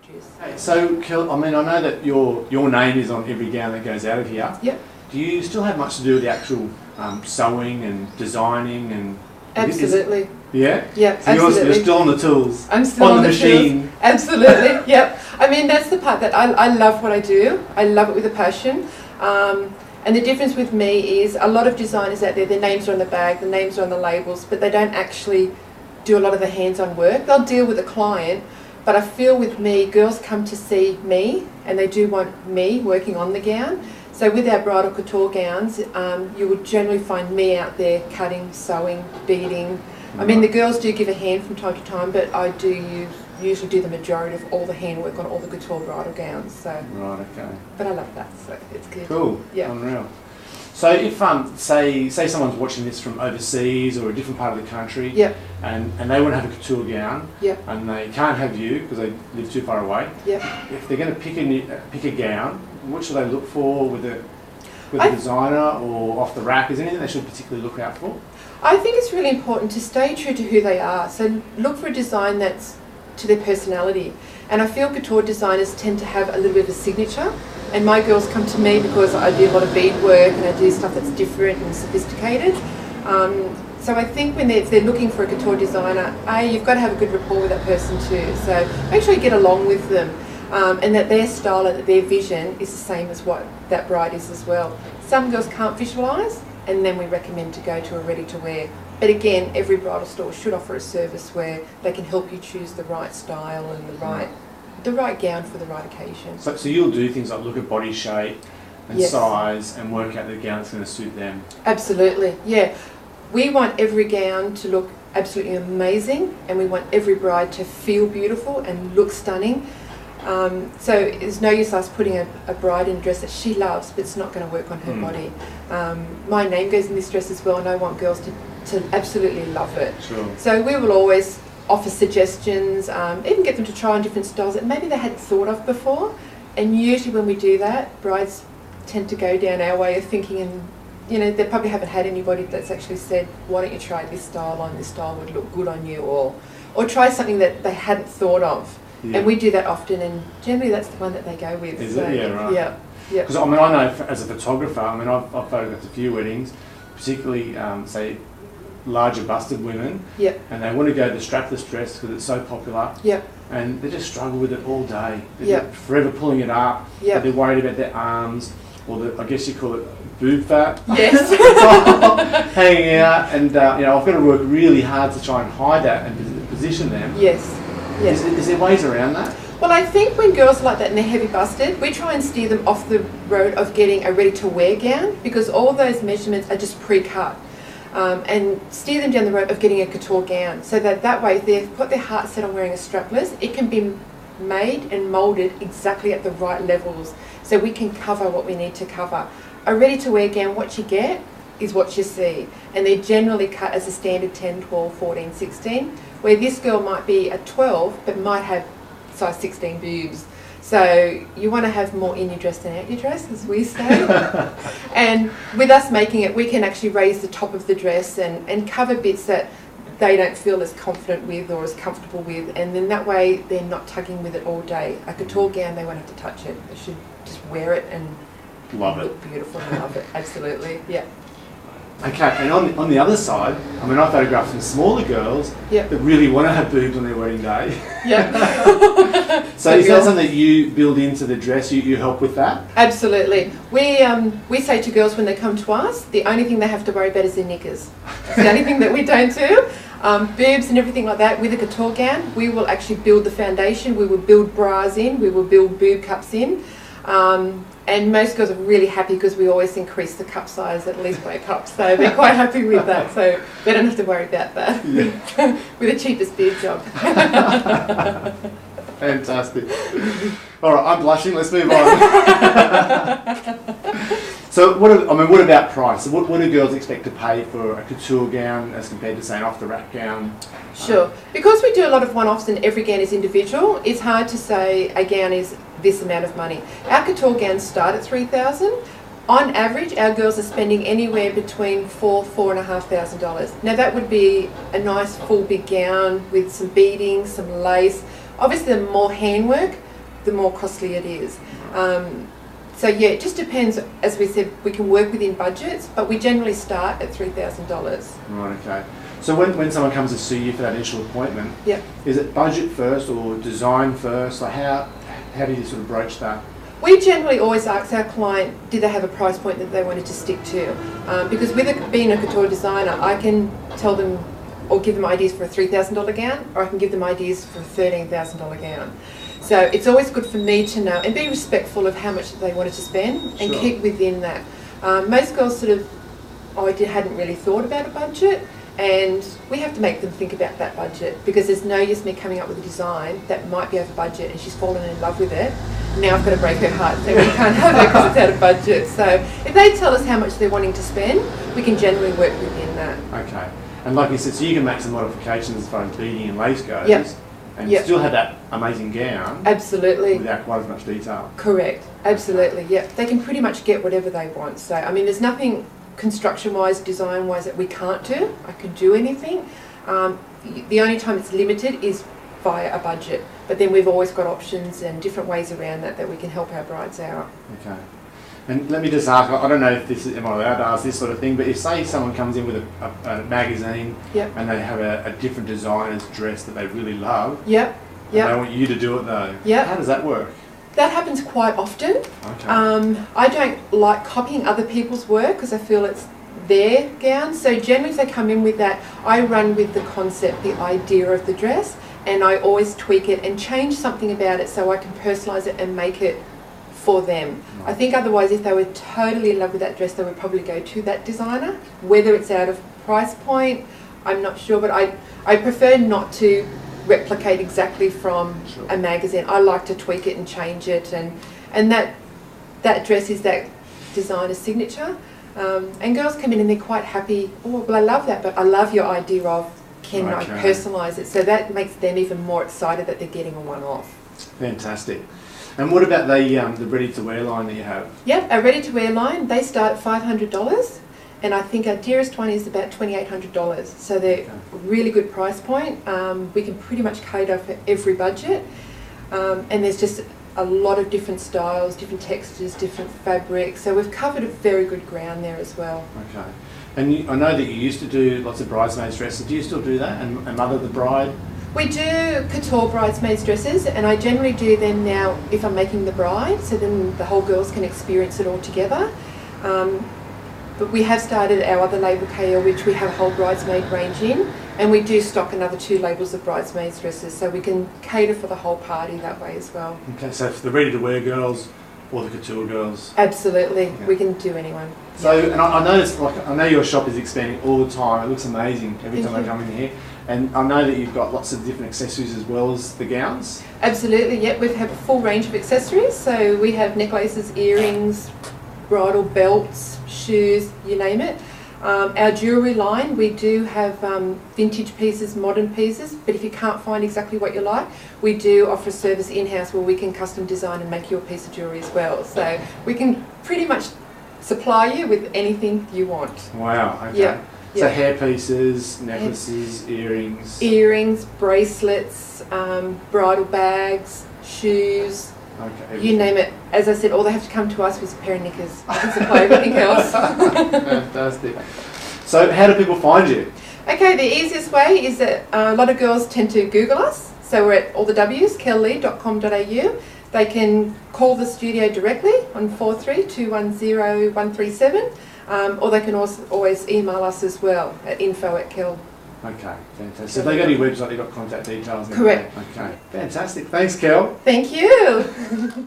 produce. So, Kel, I mean, I know that your name is on every gown that goes out of here. Yep. Do you still have much to do with the actual sewing and designing and? Absolutely. Yeah? Yeah, So absolutely. you're still on the tools? I'm still on the machine? Tools. Absolutely, yep. I mean, that's the part that I love what I do. I love it with a passion. And the difference with me is a lot of designers out there, their names are on the bag, the names are on the labels, but they don't actually do a lot of the hands-on work. They'll deal with the client, but I feel with me, girls come to see me and they do want me working on the gown. So with our bridal couture gowns, you would generally find me out there cutting, sewing, beading. I mean, the girls do give a hand from time to time, but I do usually do the majority of all the handwork on all the couture bridal gowns. So. Right, okay. But I love that, so it's good. Cool, yeah. Unreal. So if, say someone's watching this from overseas or a different part of the country, yep. and they want to have a couture gown, yep. and they can't have you because they live too far away, yep. if they're going to pick a gown, what should they look for with a designer or off the rack? Is there anything they should particularly look out for? I think it's really important to stay true to who they are. So look for a design that's to their personality. And I feel couture designers tend to have a little bit of a signature. And my girls come to me because I do a lot of bead work and I do stuff that's different and sophisticated. So I think if they're looking for a couture designer, you've got to have a good rapport with that person too. So make sure you get along with them. And that their style and that their vision is the same as what that bride is as well. Some girls can't visualise, and then we recommend to go to a ready-to-wear. But again, every bridal store should offer a service where they can help you choose the right style and the right gown for the right occasion. So you'll do things like look at body shape and yes. size and work out the gown that's going to suit them? Absolutely, yeah. We want every gown to look absolutely amazing, and we want every bride to feel beautiful and look stunning. So there's no use us putting a bride in a dress that she loves but it's not going to work on her body. My name goes in this dress as well, and I want girls to absolutely love it. Sure. So we will always offer suggestions, even get them to try on different styles that maybe they hadn't thought of before. And usually when we do that, brides tend to go down our way of thinking, and you know, they probably haven't had anybody that's actually said, why don't you try this style on, this style would look good on you, or try something that they hadn't thought of. Yeah. And we do that often, and generally that's the one that they go with. Is so, it? Yeah, right. Yeah. Because I mean, I know as a photographer, I mean, I've photographed a few weddings, particularly say larger busted women, yep. and they want to go the strapless dress because it's so popular, yep. and they just struggle with it all day. They're yep. forever pulling it up, yep. they're worried about their arms, or I guess you call it boob fat. Yes. Hanging out, and you know, I've got to work really hard to try and hide that and position them. Yes. Yes. Is there ways around that? Well, I think when girls are like that and they're heavy busted, we try and steer them off the road of getting a ready-to-wear gown, because all those measurements are just pre-cut, and steer them down the road of getting a couture gown, so that way if they've put their heart set on wearing a strapless, it can be made and moulded exactly at the right levels, so we can cover what we need to cover. A ready-to-wear gown, what you get is what you see, and they're generally cut as a standard 10, 12, 14, 16, where this girl might be a 12 but might have size 16 boobs. So you want to have more in your dress than out your dress, as we say. And with us making it, we can actually raise the top of the dress and cover bits that they don't feel as confident with or as comfortable with, and then that way they're not tugging with it all day. A couture gown, they won't have to touch it. They should just wear it and look beautiful and love it. Absolutely, yeah. Okay, and on the other side, I mean, I photograph some smaller girls yep. that really want to have boobs on their wedding day. Yeah. So is that something that you build into the dress? You help with that? Absolutely. We say to girls when they come to us, the only thing they have to worry about is their knickers. It's the only thing that we don't do. Boobs and everything like that, with a couture gown, we will actually build the foundation, we will build bras in, we will build boob cups in. And most girls are really happy because we always increase the cup size at least by a cup, so they're quite happy with that, so they don't have to worry about that. Yeah. We're the cheapest beard job. Fantastic. All right, I'm blushing, let's move on. So what about price? So what do girls expect to pay for a couture gown as compared to, say, an off-the-rack gown? Sure. Because we do a lot of one-offs and every gown is individual, it's hard to say a gown is this amount of money. Our couture gowns start at $3,000. On average, our girls are spending anywhere between $4,500. Now that would be a nice full big gown with some beading, some lace. Obviously the more handwork, the more costly it is. So yeah, it just depends. As we said, we can work within budgets, but we generally start at $3,000. Right, okay. So when someone comes to see you for that initial appointment, Yep. is it budget first or design first? Like how do you sort of broach that? We generally always ask our client, did they have a price point that they wanted to stick to? Because with being a couture designer, I can tell them or give them ideas for a $3,000 gown, or I can give them ideas for a $13,000 gown. So it's always good for me to know and be respectful of how much they wanted to spend and Sure. keep within that. Most girls sort of, hadn't really thought about a budget, and we have to make them think about that budget, because there's no use me coming up with a design that might be over budget and she's fallen in love with it. Now I've got to break her heart, so we can't have it because it's out of budget. So if they tell us how much they're wanting to spend, we can generally work within that. Okay. And like you said, so you can make some modifications as far as beading and lace goes, Yep. and Yep. still have that amazing gown Absolutely. without quite as much detail. Correct. Absolutely. Yep. They can pretty much get whatever they want. So I mean, there's nothing construction-wise, design-wise that we can't do. I can do anything. The only time it's limited is via a budget, but then we've always got options and different ways around that we can help our brides out. Okay. And let me just ask, I don't know if this is, am I allowed to ask this sort of thing, but if say someone comes in with a magazine Yep. and they have a different designer's dress that they really love, Yep. and they Yep. want you to do it though, Yep. how does that work? That happens quite often. Okay. I don't like copying other people's work because I feel it's their gown. So generally if they come in with that, I run with the concept, the idea of the dress, and I always tweak it and change something about it so I can personalise it and make it for them. I think otherwise if they were totally in love with that dress, they would probably go to that designer. Whether it's out of price point, I'm not sure, but I prefer not to replicate exactly from Sure. a magazine. I like to tweak it and change it, and that dress is that designer's signature. And girls come in and they're quite happy. Oh, well, I love that, but I love your idea of can I Okay. personalise it? So that makes them even more excited that they're getting a one-off. Fantastic. And what about the ready-to-wear line that you have? Yep, our ready-to-wear line, they start at $500, and I think our dearest one is about $2,800. So they're a really good price point. We can pretty much cater for every budget, and there's just a lot of different styles, different textures, different fabrics. So we've covered a very good ground there as well. Okay. And I know that you used to do lots of bridesmaids dresses. Do you still do that and mother the bride? We do couture bridesmaids dresses, and I generally do them now if I'm making the bride, so then the whole girls can experience it all together. But we have started our other label, KL, which we have a whole bridesmaid range in, and we do stock another 2 labels of bridesmaids dresses, so we can cater for the whole party that way as well. Okay, so for the ready-to-wear girls or the couture girls? Absolutely, Yeah. we can do anyone. So, and I noticed, like, I know your shop is expanding all the time. It looks amazing every Thank time I you. come in here. And I know that you've got lots of different accessories as well as the gowns. Absolutely, yep, we have a full range of accessories, so we have necklaces, earrings, bridal belts, shoes, you name it. Our jewellery line, we do have vintage pieces, modern pieces, but if you can't find exactly what you like, we do offer a service in-house where we can custom design and make you a piece of jewellery as well. So we can pretty much supply you with anything you want. Wow, okay. Yeah. So Yeah. hair pieces, necklaces, earrings. Earrings, bracelets, bridal bags, shoes, Okay. you name it. As I said, all they have to come to us with a pair of knickers. I can supply everything else. Fantastic. So how do people find you? Okay, the easiest way is that a lot of girls tend to Google us. So we're at all the W's, kel-leigh.com.au. They can call the studio directly on 43210137, or they can also always email us as well at info@kel. Okay, fantastic. So if they go to your website, you've got contact details. and Correct. everything. Okay, fantastic. Thanks, Kel. Thank you.